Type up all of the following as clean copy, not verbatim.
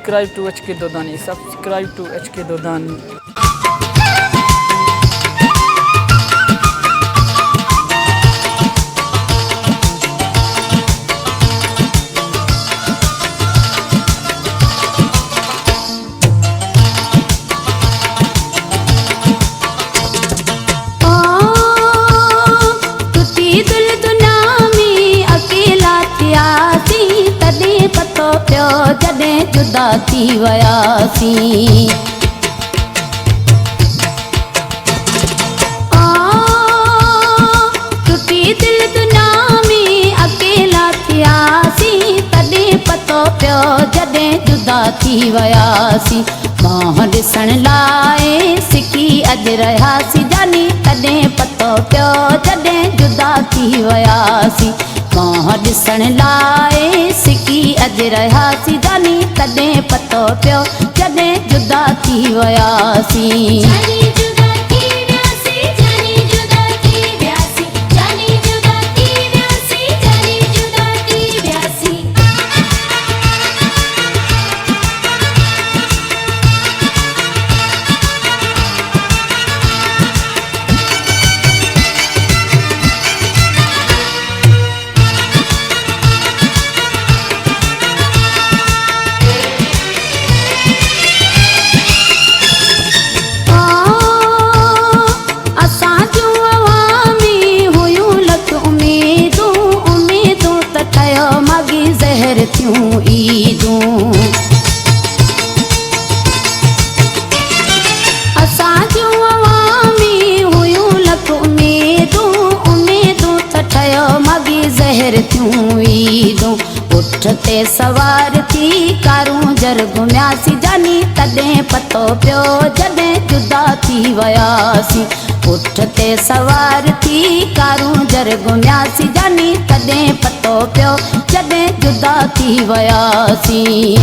subscribe to HK Dodani. Subscribe to HK Dodani. जॾहिं जुदा थी वियासीं टुटी दिलि दुनिया में अकेला थियासीं तॾहिं पतो पियो जॾहिं जुदा थी वियासीं मोह ॾिसण लाइ सिकी अॼु रहियासीं जानी तॾहिं पतो पियो जॾहिं जुदा थी वियासीं मोह ॾिसण लाइ सिकी अॼु रहियासीं जानी तॾहिं पतो पियो जॾहिं जुदा थी वियासीं थियूं ईदूं असां जूं अवामी हुयूं लख उमेदूं त ठहियो मागी ज़हर थियूं ईदूं उठ ते सवार थी कारूं जर घुमियासीं जानी तॾहिं पतो पियो जॾहिं जुदा थी वियासीं उठ ते सवार थी कारूं जर घुमियासीं जानी तॾहिं पतो पियो जॾहिं जुदा थी वियासीं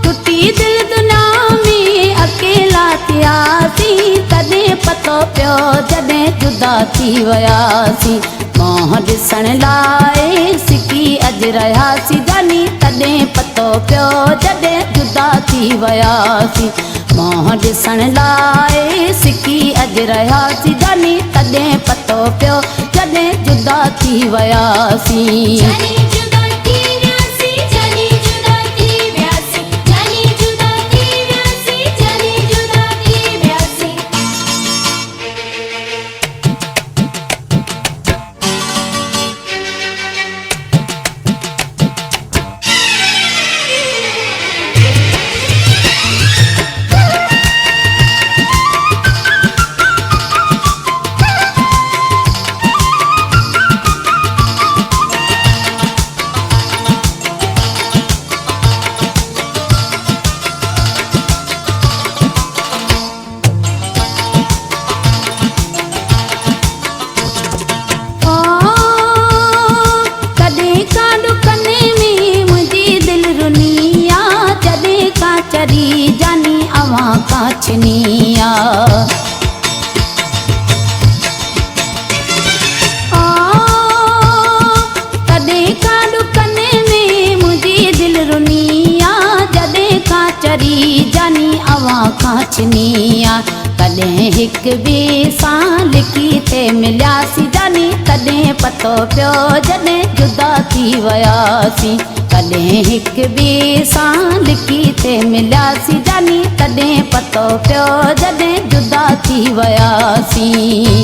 टुटी दिलि दुनिया में अकेला थियासीं तॾहिं पतो पियो जॾहिं जुदा थी वियासीं मोह ॾिसण लाइ सिकी अॼु रहियासीं जानी तॾहिं पतो पियो जॾहिं जुदा थी वियासीं मोह ॾिसण लाइ सिकी अॼु रहियासीं जानी तॾहिं पतो पियो जॾहिं जुदा थी वियासीं चरी जानी अवां काछनिया कॾहिं का डुकने में मुंहिंजी दिलि रुनिया जॾहिं का चरी जानी अवां काछनिया कॾहिं हिक ॿिए सां लिकी ते मिलियासीं जानी तॾहिं पतो पियो जॾहिं जुदा थी वियासीं कॾहिं हिक ॿिए सां लिकी ते मिलियासीं जानी तॾहिं पतो पियो जॾहिं जुदा थी वियासीं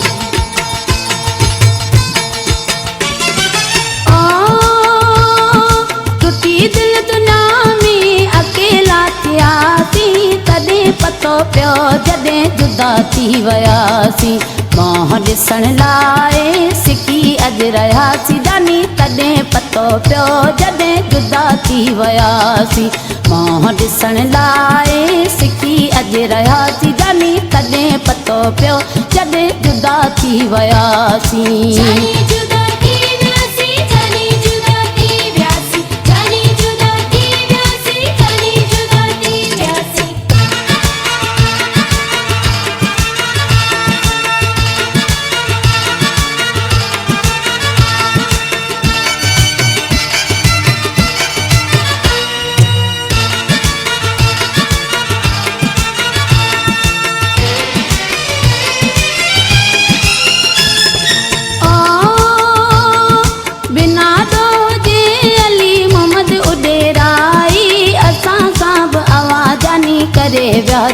टुटी दिलि दुनिया में अकेला थियासीं तॾहिं पतो पियो जॾहिं जुदा थी वियासीं मोह ॾिसण लाइ सिकी अॼु रहियासीं जानी तॾहिं पतो पियो जॾहिं जुदा थी वियासीं मोह ॾिसण लाइ सिकी अॼु रहियासीं जानी तॾहिं पतो पियो जॾहिं जुदा थी वियासीं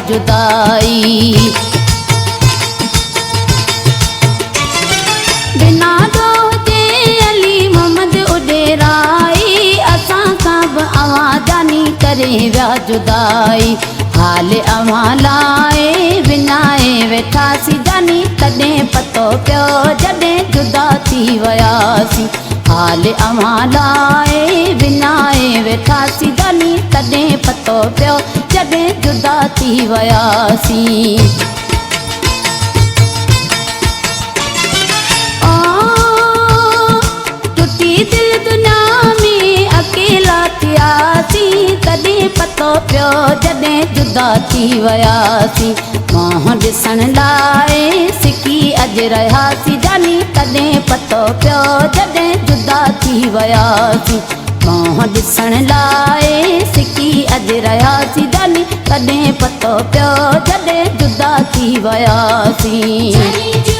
जुदाई बिना दोजे अली मोहम्मद उडेराई असां खां बि अवां जानी करे विया जुदाई हाल अवां लाए विनाए वेठासीं जानी तॾहिं पतो पियो जॾहिं जुदा थी वियासीं हाल अवां लाए विनाए वेठासीं जानी तॾहिं पतो पियो जॾहिं जुदा थी वियासीं टुटी दिल दुनिया में अकेला थियासीं तॾहिं पतो पियो जॾहिं जुदा थी वियासीं मुंहुं ॾिसण लाइ सिकी अॼु रहियासीं जानी तॾहिं पतो पियो जॾहिं जुदा थी वियासीं मुंहुं ॾिसण लाइ सिकी अॼु रहियासीं जानी तॾहिं पतो पियो जॾहिं जुदा थी वियासीं